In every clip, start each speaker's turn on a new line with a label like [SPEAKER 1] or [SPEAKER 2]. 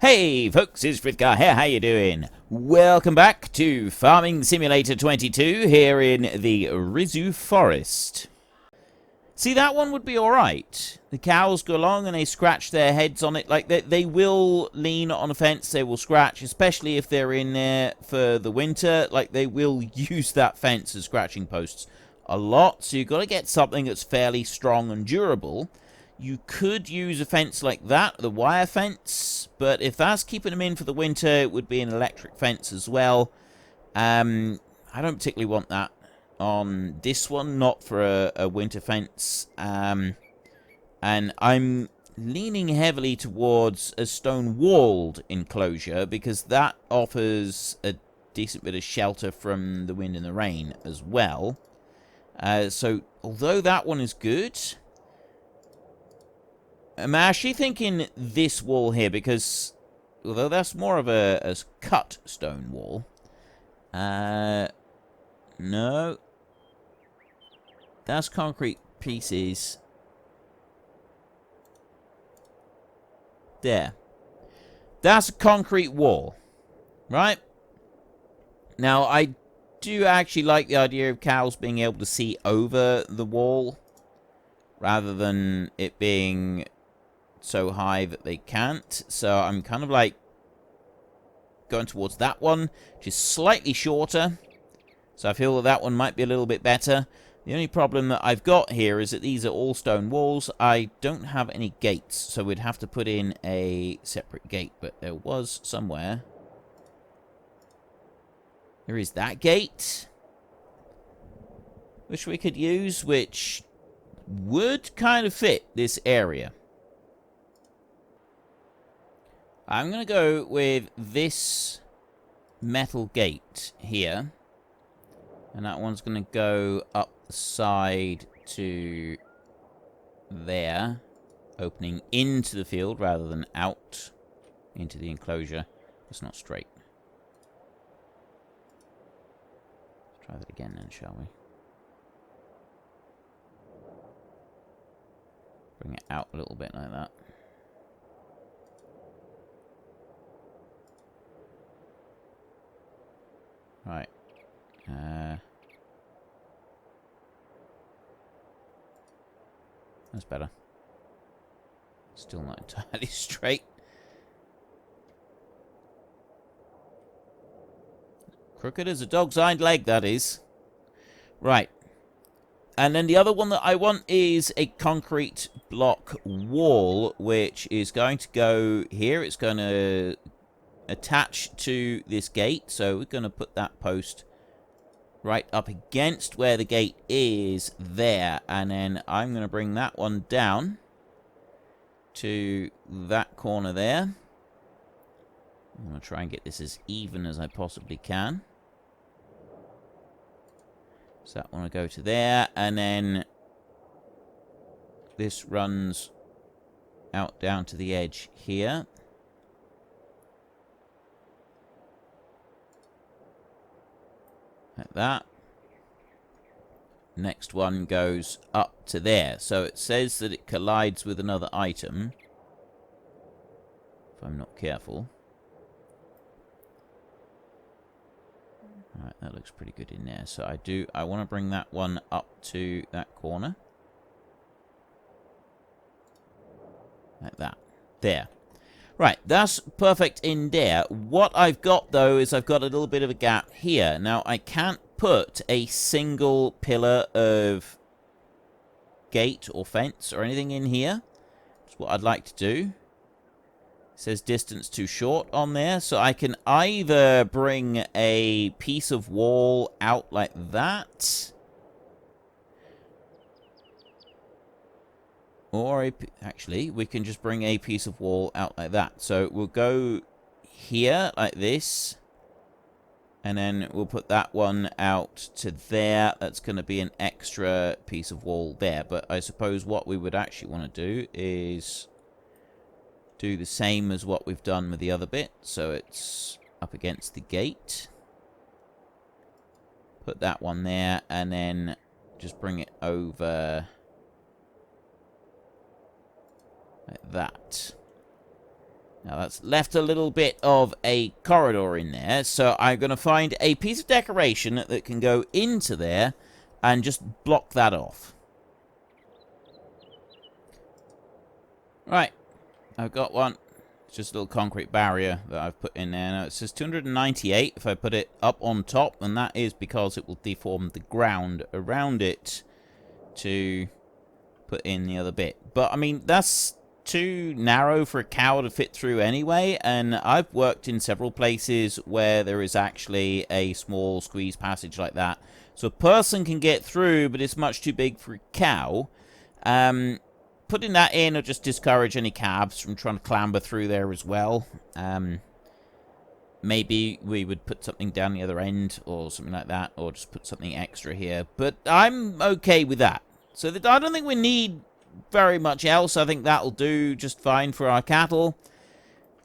[SPEAKER 1] Hey folks, it's Frithgar here, how you doing? Welcome back to Farming Simulator 22 here in the Risoux Forest. See, that one would be alright. The cows go along and they scratch their heads on it. Like, they will lean on a fence, they will scratch, especially if they're in there for the winter. Like, they will use that fence as scratching posts a lot. So you've got to get something that's fairly strong and durable. You could use a fence like that, the wire fence, but if that's keeping them in for the winter, it would be an electric fence as well. I don't particularly want that on this one, not for a winter fence. And I'm leaning heavily towards a stone-walled enclosure because that offers a decent bit of shelter from the wind and the rain as well. So although that one is good, I'm actually thinking this wall here, because although that's more of a cut stone wall, no, that's concrete pieces. There. That's a concrete wall, right? Now, I do actually like the idea of cows being able to see over the wall, rather than it being so high that they can't. So I'm kind of like going towards that one, which is slightly shorter. So I feel that one might be a little bit better. The only problem that I've got here is that these are all stone walls. I don't have any gates, so we'd have to put in a separate gate. But there was somewhere. There is that gate, which we could use, which would kind of fit this area. I'm going to go with this metal gate here. And that one's going to go up the side to there, opening into the field rather than out into the enclosure. It's not straight. Let's try that again then, shall we? Bring it out a little bit like that. Right. That's better. Still not entirely straight. Crooked as a dog's hind leg, that is. Right. And then the other one that I want is a concrete block wall, which is going to go here. It's going to attach to this gate, so we're going to put that post right up against where the gate is there, and then I'm going to bring that one down to that corner there. I'm going to try and get this as even as I possibly can. So that one will go to there, and then this runs out down to the edge here. Like that. Next one goes up to there. So it says that it collides with another item, if I'm not careful. Alright, that looks pretty good in there. So I want to bring that one up to that corner. Like that. There. Right, that's perfect in there. What I've got, though, is I've got a little bit of a gap here. Now, I can't put a single pillar of gate or fence or anything in here. That's what I'd like to do. It says distance too short on there. So I can either bring a piece of wall out like that, or actually, we can just bring a piece of wall out like that. So we'll go here like this. And then we'll put that one out to there. That's going to be an extra piece of wall there. But I suppose what we would actually want to do is do the same as what we've done with the other bit. So it's up against the gate. Put that one there. And then just bring it over like that. Now that's left a little bit of a corridor in there, so I'm going to find a piece of decoration that can go into there and just block that off. Right, I've got one. It's just a little concrete barrier that I've put in there. Now it says 298 if I put it up on top, and that is because it will deform the ground around it to put in the other bit. But, I mean, that's too narrow for a cow to fit through anyway, and I've worked in several places where there is actually a small squeeze passage like that. So a person can get through, but it's much too big for a cow. Putting that in will just discourage any calves from trying to clamber through there as well. Maybe we would put something down the other end or something like that, or just put something extra here. But I'm okay with that. So I don't think we need very much else. I think that'll do just fine for our cattle.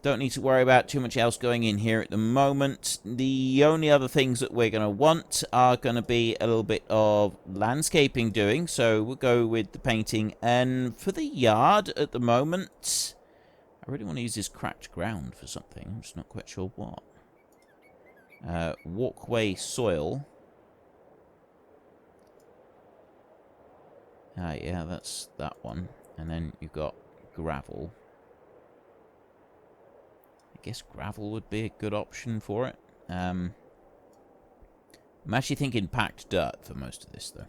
[SPEAKER 1] Don't need to worry about too much else going in here at the moment. The only other things that we're going to want are going to be a little bit of landscaping doing. So we'll go with the painting. And for the yard at the moment, I really want to use this cracked ground for something. I'm just not quite sure what. Walkway soil. Yeah, that's that one. And then you've got gravel. I guess gravel would be a good option for it. I'm actually thinking packed dirt for most of this, though.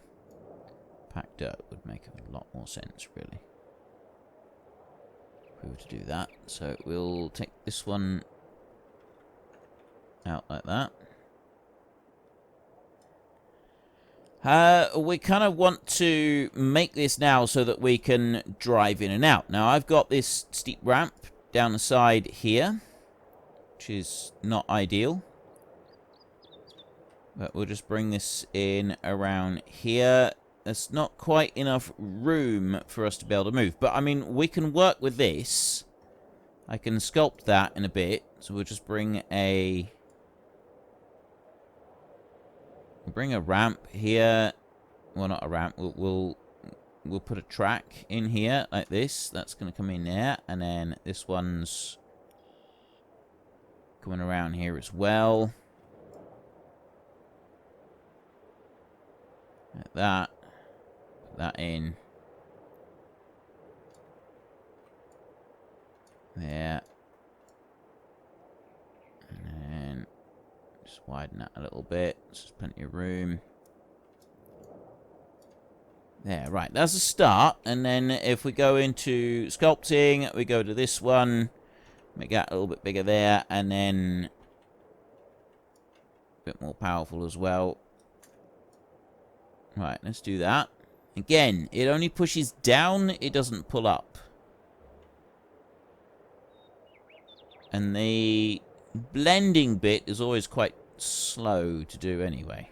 [SPEAKER 1] Packed dirt would make a lot more sense, really, if we were to do that. So we'll take this one out like that. We kind of want to make this now so that we can drive in and out. Now, I've got this steep ramp down the side here, which is not ideal. But we'll just bring this in around here. There's not quite enough room for us to be able to move. But, I mean, we can work with this. I can sculpt that in a bit. So we'll just bring a... bring a ramp here. Well, not a ramp. We'll put a track in here like this. That's going to come in there. And then this one's coming around here as well. Like that. Put that in. There. And then just widen that a little bit. There's plenty of room. There, right. That's a start. And then if we go into sculpting, we go to this one. Make that a little bit bigger there. And then a bit more powerful as well. Right, let's do that. Again, it only pushes down. It doesn't pull up. And the blending bit is always quite slow to do anyway.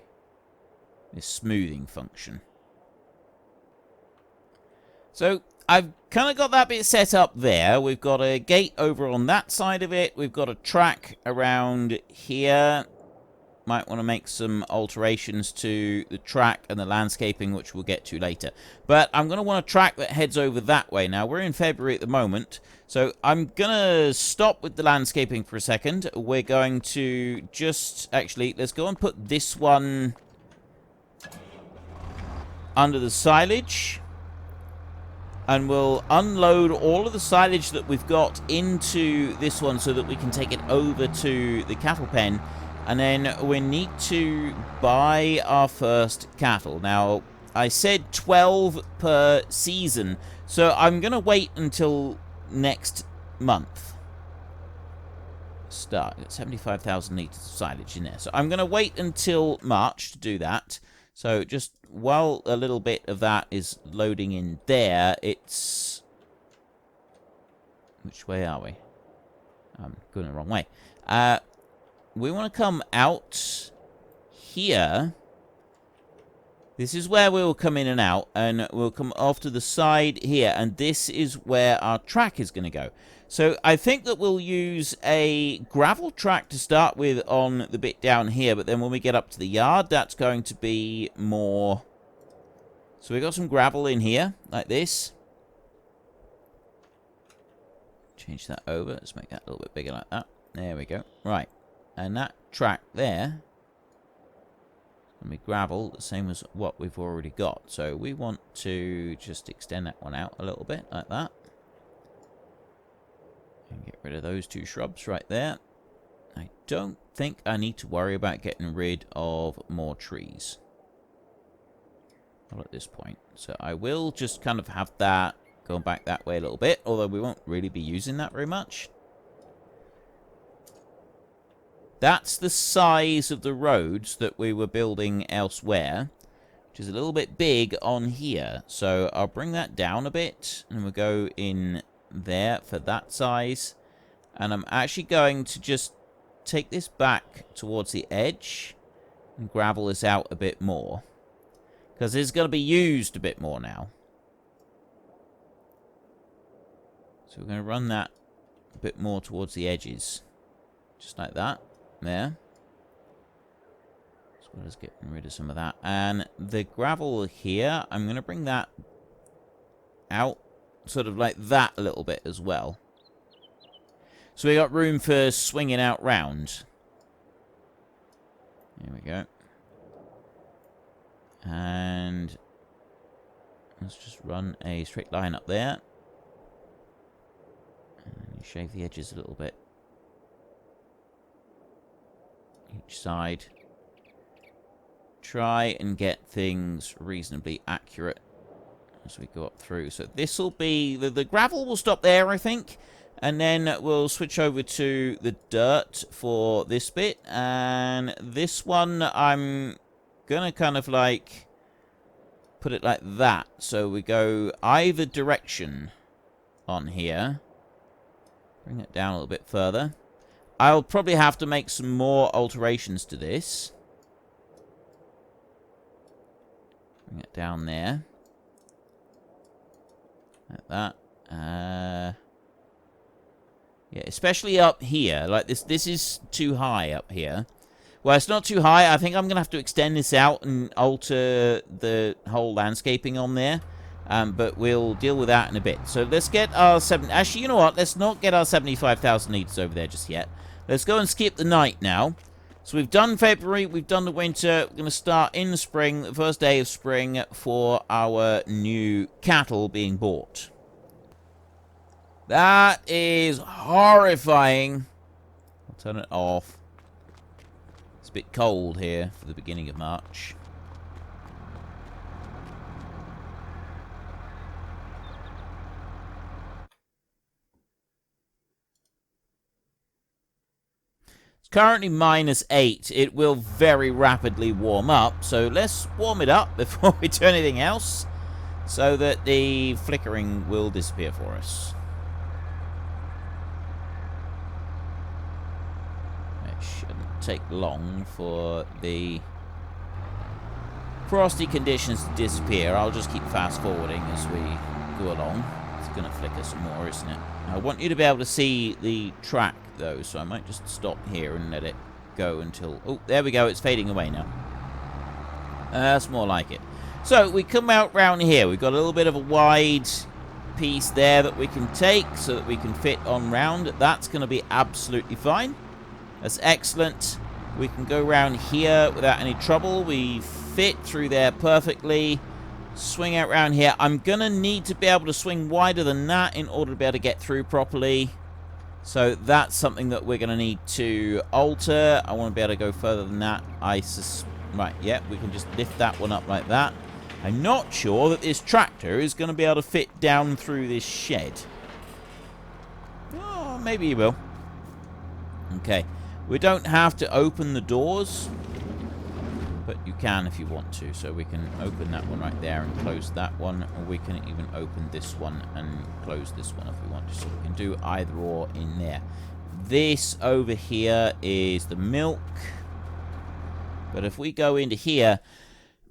[SPEAKER 1] This smoothing function. So I've kind of got that bit set up there. We've got a gate over on that side of it. We've got a track around here. Might want to make some alterations to the track and the landscaping, which we'll get to later. But I'm going to want a track that heads over that way. Now, we're in February at the moment, so I'm going to stop with the landscaping for a second. We're going to just... actually, let's go and put this one under the silage. And we'll unload all of the silage that we've got into this one so that we can take it over to the cattle pen. And then we need to buy our first cattle. Now, I said 12 per season, so I'm going to wait until next month. Start at 75,000 litres of silage in there. So I'm going to wait until March to do that. So just while a little bit of that is loading in there, it's... which way are we? I'm going the wrong way. We want to come out here. This is where we'll come in and out, and we'll come off to the side here, and this is where our track is going to go. So I think that we'll use a gravel track to start with on the bit down here, but then when we get up to the yard, that's going to be more... So we've got some gravel in here, like this. Which change that over. Let's make that a little bit bigger like that. There we go. Right. And that track there is going to be gravel, the same as what we've already got. So we want to just extend that one out a little bit like that. And get rid of those two shrubs right there. I don't think I need to worry about getting rid of more trees. Not at this point. So I will just kind of have that going back that way a little bit, although we won't really be using that very much. That's the size of the roads that we were building elsewhere, which is a little bit big on here. So I'll bring that down a bit, and we'll go in there for that size. And I'm actually going to just take this back towards the edge and gravel this out a bit more, because it's going to be used a bit more now. So we're going to run that a bit more towards the edges. Just like that. There. As well as getting rid of some of that. And the gravel here, I'm going to bring that out sort of like that a little bit as well. So we got room for swinging out round. There we go. And let's just run a straight line up there. And shave the edges a little bit. Each side. Try and get things reasonably accurate as we go up through. So this will be... The gravel will stop there, I think. And then we'll switch over to the dirt for this bit. And this one, I'm going to kind of like put it like that. So we go either direction on here. Bring it down a little bit further. I'll probably have to make some more alterations to this. Bring it down there. Like that. Yeah, especially up here. Like this is too high up here. Well, it's not too high. I think I'm going to have to extend this out and alter the whole landscaping on there. But we'll deal with that in a bit. So let's get our... Actually, you know what? Let's not get our 75,000 litres over there just yet. Let's go and skip the night now. So we've done February, we've done the winter. We're going to start in the spring, the first day of spring, for our new cattle being bought. That is horrifying. I'll turn it off. It's a bit cold here for the beginning of March. Currently -8. It will very rapidly warm up, so let's warm it up before we do anything else, so that the flickering will disappear for us. It shouldn't take long for the frosty conditions to disappear. I'll just keep fast forwarding as we go along. It's going to flicker some more, isn't it? I want you to be able to see the track, though, so I might just stop here and let it go until... Oh, there we go. It's fading away now. That's more like it. So we come out round here. We've got a little bit of a wide piece there that we can take so that we can fit on round. That's going to be absolutely fine. That's excellent. We can go round here without any trouble. We fit through there perfectly. Swing out round here. I'm going to need to be able to swing wider than that in order to be able to get through properly. So that's something that we're going to need to alter. I want to be able to go further than that. Right, yeah, we can just lift that one up like that. I'm not sure that this tractor is going to be able to fit down through this shed. Oh, maybe he will. Okay. We don't have to open the doors, but you can if you want to. So we can open that one right there and close that one, or we can even open this one and close this one if we want to. So we can do either or in there. This over here is the milk. But if we go into here,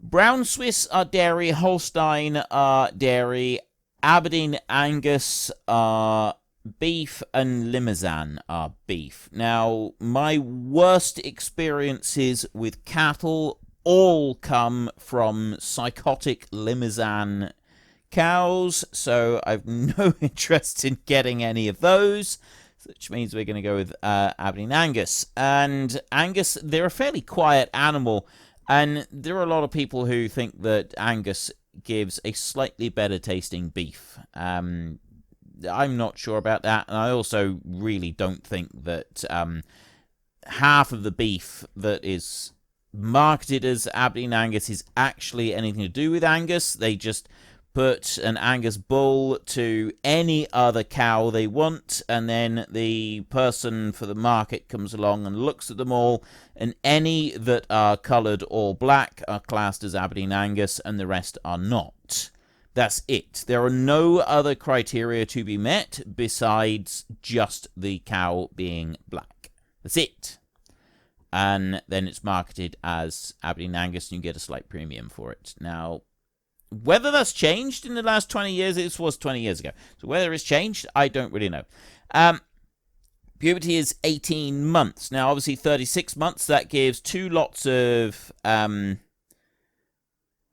[SPEAKER 1] Brown Swiss are dairy, Holstein are dairy, Aberdeen Angus are beef, and Limousin are beef. Now, my worst experiences with cattle all come from psychotic Limousin cows, so I've no interest in getting any of those, which means we're going to go with Aberdeen Angus. And Angus, they're a fairly quiet animal, and there are a lot of people who think that Angus gives a slightly better tasting beef. I'm not sure about that, and I also really don't think that half of the beef that is marketed as Aberdeen Angus is actually anything to do with Angus. They just put an Angus bull to any other cow they want, and then the person for the market comes along and looks at them all, and any that are coloured all black are classed as Aberdeen Angus, and the rest are not. That's it. There are no other criteria to be met besides just the cow being black. That's it. And then it's marketed as Aberdeen Angus, and you get a slight premium for it. Now, whether that's changed in the last 20 years, this was 20 years ago. So whether it's changed, I don't really know. Puberty is 18 months. Now, obviously, 36 months, that gives two lots of... but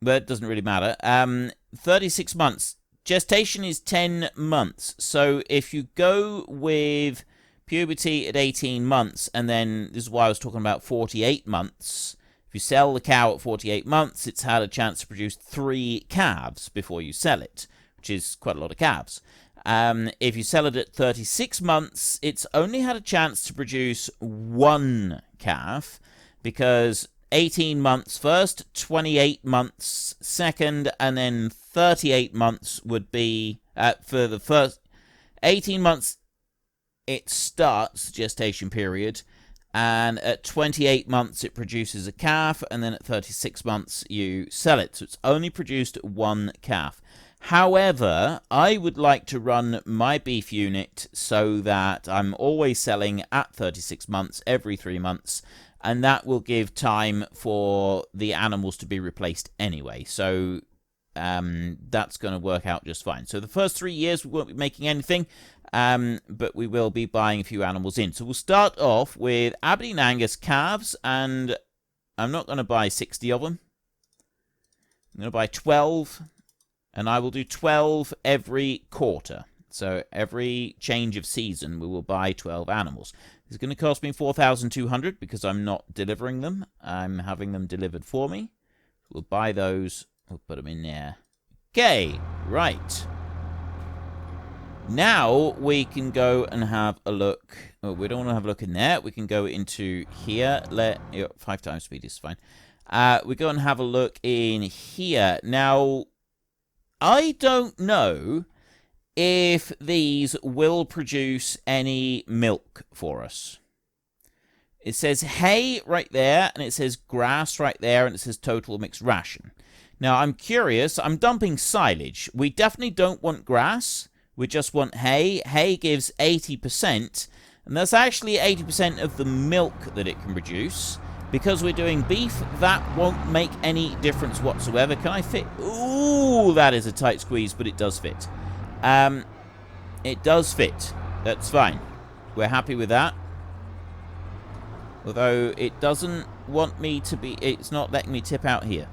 [SPEAKER 1] it doesn't really matter. 36 months. Gestation is 10 months. So if you go with puberty at 18 months, and then this is why I was talking about 48 months. If you sell the cow at 48 months, it's had a chance to produce 3 calves before you sell it, which is quite a lot of calves. If you sell it at 36 months, it's only had a chance to produce 1 calf, because 18 months first, 28 months second, and then 38 months would be, for the first 18 months, it starts the gestation period, and at 28 months it produces a calf, and then at 36 months you sell it. So it's only produced 1 calf. However, I would like to run my beef unit so that I'm always selling at 36 months every 3 months, and that will give time for the animals to be replaced anyway. So that's going to work out just fine. So the first 3 years we won't be making anything, but we will be buying a few animals in. So we'll start off with Aberdeen Angus calves, and I'm not going to buy 60 of them. I'm going to buy 12, and I will do 12 every quarter. So every change of season, we will buy 12 animals. It's going to cost me 4,200 because I'm not delivering them. I'm having them delivered for me. We'll buy those. We'll put them in there. Okay, right. Now we can go and have a look. Oh, we don't want to have a look in there. We can go into here. 5 times speed is fine. We go and have a look in here. Now, I don't know if these will produce any milk for us. It says hay right there, and it says grass right there, and it says total mixed ration. Now, I'm curious. I'm dumping silage. We definitely don't want grass. We just want hay. Hay gives 80%, and that's actually 80% of the milk that it can produce. Because we're doing beef, that won't make any difference whatsoever. Can I fit? Ooh, that is a tight squeeze, but it does fit. It does fit. That's fine. We're happy with that. Although it doesn't want me to be... It's not letting me tip out here.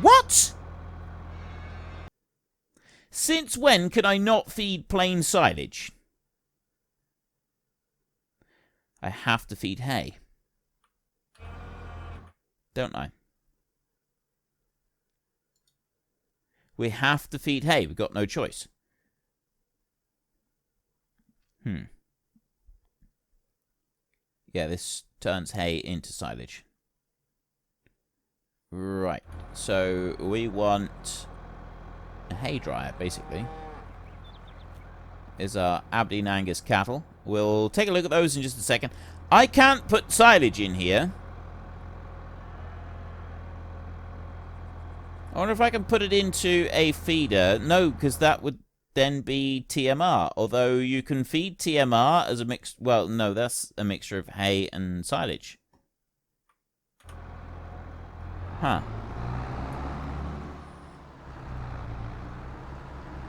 [SPEAKER 1] What? Since when can I not feed plain silage? I have to feed hay. Don't I? We have to feed hay. We've got no choice. Yeah, this turns hay into silage. Right. So we want a hay dryer, basically. Is our Aberdeen Angus cattle. We'll take a look at those in just a second. I can't put silage in here. I wonder if I can put it into a feeder. No, because that would then be TMR. Although you can feed TMR as a mix... Well, no, that's a mixture of hay and silage. Huh.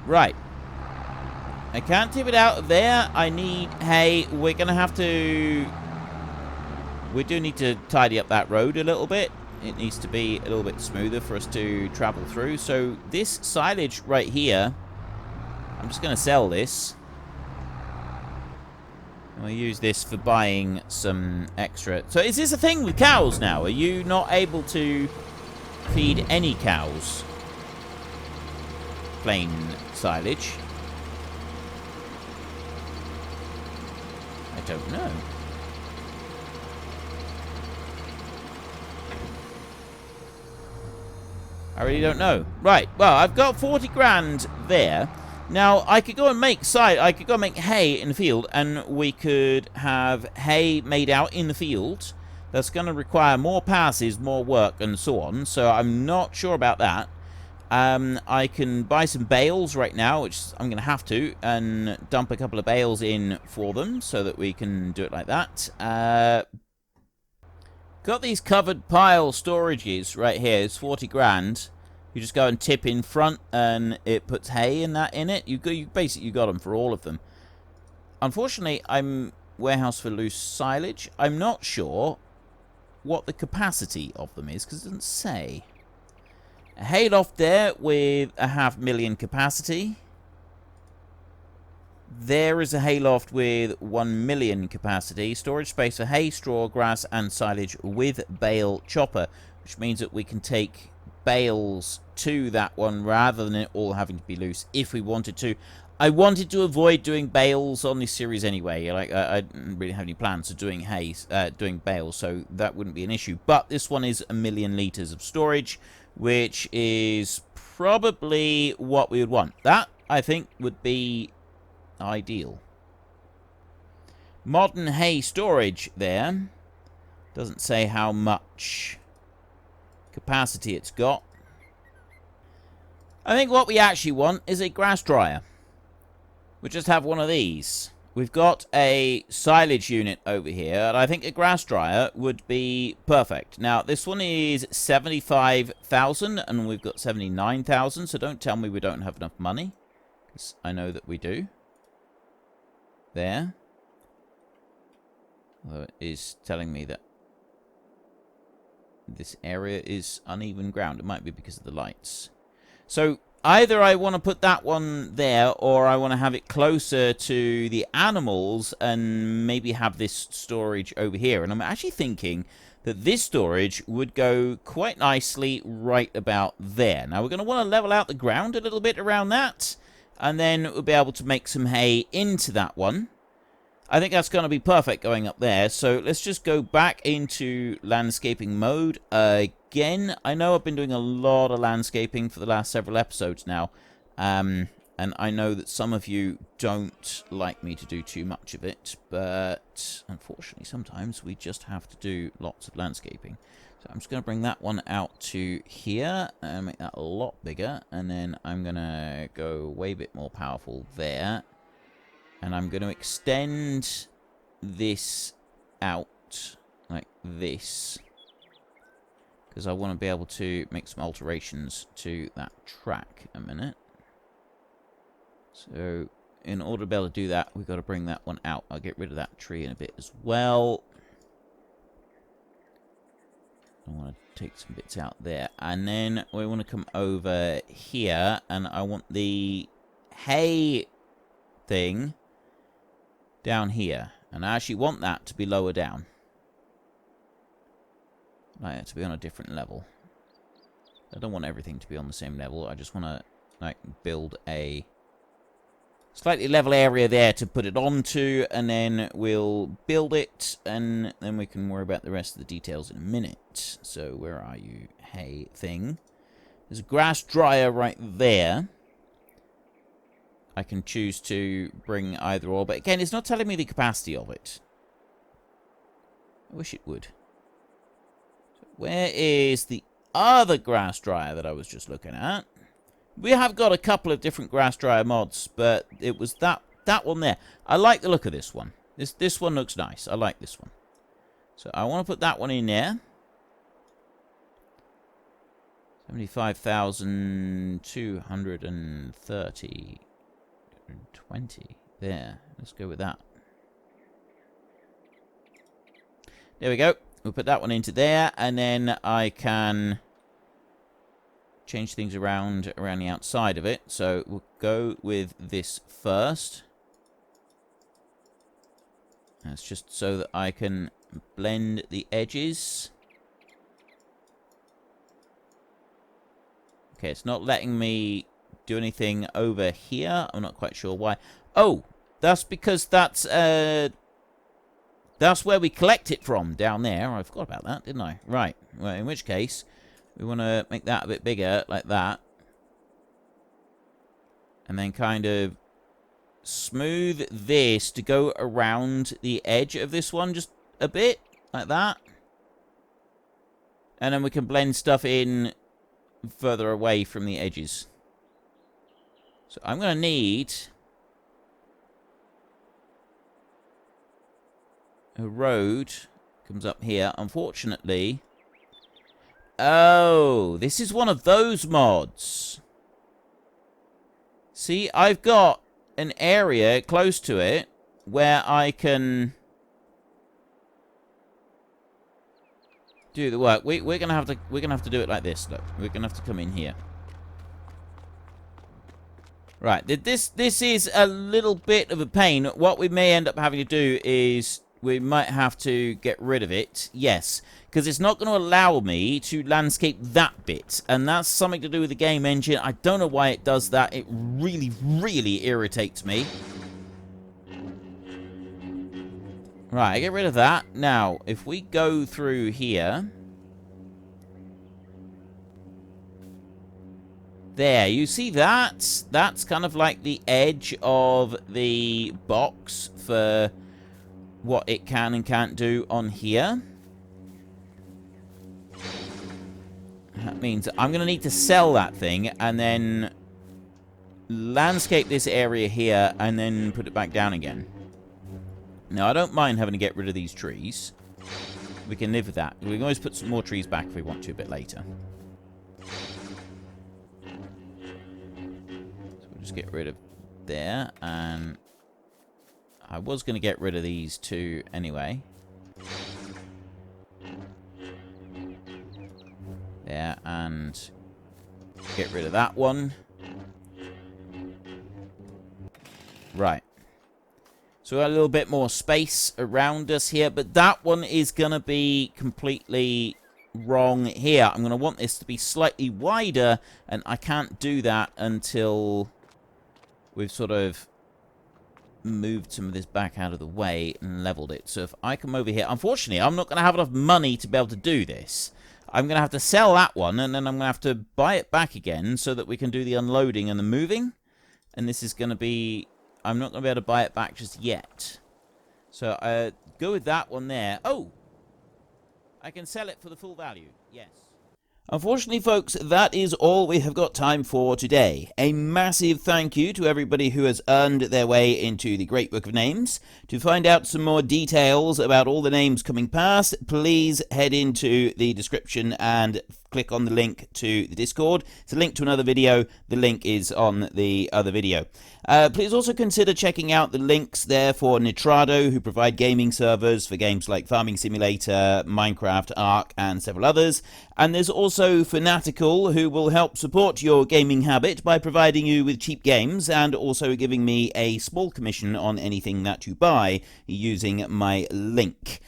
[SPEAKER 1] Right. I can't tip it out of there. I need hay. We're going to have to... We do need to tidy up that road a little bit. It needs to be a little bit smoother for us to travel through. So this silage right here, I'm just going to sell this. We'll use this for buying some extra. So is this a thing with cows now? Are you not able to feed any cows plain silage? I don't know. I really don't know. Right, well, I've got 40 grand there. Now, I could go and make hay in the field, and we could have hay made out in the field. That's going to require more passes, more work, and so on. So I'm not sure about that. I can buy some bales right now, which I'm going to have to, and dump a couple of bales in for them so that we can do it like that. Got these covered pile storages right here. It's 40 grand. You just go and tip in front, and it puts hay in it. You basically got them for all of them. Unfortunately, I'm warehouse for loose silage. I'm not sure what the capacity of them is because it doesn't say. A hayloft there with a 500,000 capacity. There is a hayloft with 1 million capacity. Storage space for hay, straw, grass, and silage with bale chopper, which means that we can take bales to that one rather than it all having to be loose if we wanted to. I wanted to avoid doing bales on this series anyway. Like I didn't really have any plans of doing doing bales, so that wouldn't be an issue. But this one is 1 million litres of storage, which is probably what we would want. That, I think, would be ideal. Modern hay storage there. Doesn't say how much capacity it's got. I think what we actually want is a grass dryer. We'll just have one of these. We've got a silage unit over here, and I think a grass dryer would be perfect. Now, this one is 75,000, and we've got 79,000, so don't tell me we don't have enough money, because I know that we do. There. Although it is telling me that this area is uneven ground. It might be because of the lights. So either I want to put that one there, or I want to have it closer to the animals and maybe have this storage over here. And I'm actually thinking that this storage would go quite nicely right about there. Now we're going to want to level out the ground a little bit around that, and then we'll be able to make some hay into that one. I think that's going to be perfect going up there. So let's just go back into landscaping mode again. I know I've been doing a lot of landscaping for the last several episodes now. And I know that some of you don't like me to do too much of it. But unfortunately, sometimes we just have to do lots of landscaping. So I'm just going to bring that one out to here and make that a lot bigger. And then I'm going to go way a bit more powerful there. And I'm going to extend this out like this, because I want to be able to make some alterations to that track a minute. So in order to be able to do that, we've got to bring that one out. I'll get rid of that tree in a bit as well. I want to take some bits out there. And then we want to come over here, and I want the hay thing down here, and I actually want that to be lower down. I like it to be on a different level. I don't want everything to be on the same level. I just want to like build a slightly level area there to put it onto, and then we'll build it, and then we can worry about the rest of the details in a minute. So where are you, hay thing? There's a grass dryer right there. I can choose to bring either or, but again, it's not telling me the capacity of it. I wish it would. So where is the other grass dryer that I was just looking at? We have got a couple of different grass dryer mods, but it was that one there. I like the look of this one. This one looks nice. I like this one. So I want to put that one in there. 75,230. 20 there. Let's go with that. There we go. we'll put that one into there, and then I can change things around the outside of it. So we'll go with this first. That's just so that I can blend the edges. Okay, it's not letting me do anything over here. I'm not quite sure why. Oh, that's because that's where we collect it from, down there. I forgot about that, didn't I? Right. Well, in which case, we want to make that a bit bigger, like that. And then kind of smooth this to go around the edge of this one just a bit, like that. And then we can blend stuff in further away from the edges. So I'm going to need a road. Comes up here. Unfortunately... Oh, this is one of those mods. See, I've got an area close to it where I can do the work. We're gonna have to do it like this. Look, we're gonna have to come in here. Right, this is a little bit of a pain. What we may end up having to do is we might have to get rid of it. Yes. Because it's not going to allow me to landscape that bit. And that's something to do with the game engine. I don't know why it does that. It really, really irritates me. Right, I get rid of that. Now, if we go through here... There, you see that? That's kind of like the edge of the box for what it can and can't do on here. That means I'm going to need to sell that thing and then landscape this area here and then put it back down again. Now, I don't mind having to get rid of these trees. We can live with that. We can always put some more trees back if we want to a bit later. So we'll just get rid of there. And I was going to get rid of these two anyway. There, and get rid of that one. Right. So we got a little bit more space around us here, but that one is going to be completely wrong here. I'm going to want this to be slightly wider, and I can't do that until we've sort of moved some of this back out of the way and leveled it. So if I come over here, unfortunately, I'm not going to have enough money to be able to do this. I'm going to have to sell that one, and then I'm going to have to buy it back again so that we can do the unloading and the moving. And this is going to be... I'm not going to be able to buy it back just yet. So, go with that one there. Oh! I can sell it for the full value. Yes. Unfortunately, folks, that is all we have got time for today. A massive thank you to everybody who has earned their way into the Great Book of Names. To find out some more details about all the names coming past, please head into the description and click on the link to the Discord. It's a link to another video. The link is on the other video. Please also consider checking out the links there for Nitrado, who provide gaming servers for games like Farming Simulator, Minecraft, Ark, and several others. And there's also Fanatical, who will help support your gaming habit by providing you with cheap games and also giving me a small commission on anything that you buy using my link.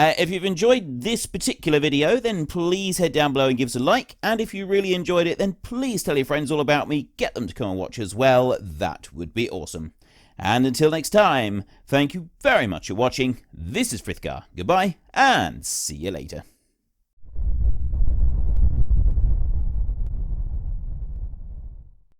[SPEAKER 1] If you've enjoyed this particular video, then please head down below and give us a like. And if you really enjoyed it, then please tell your friends all about me. Get them to come and watch as well. That would be awesome. And until next time, thank you very much for watching. This is Frithgar. Goodbye, and see you later.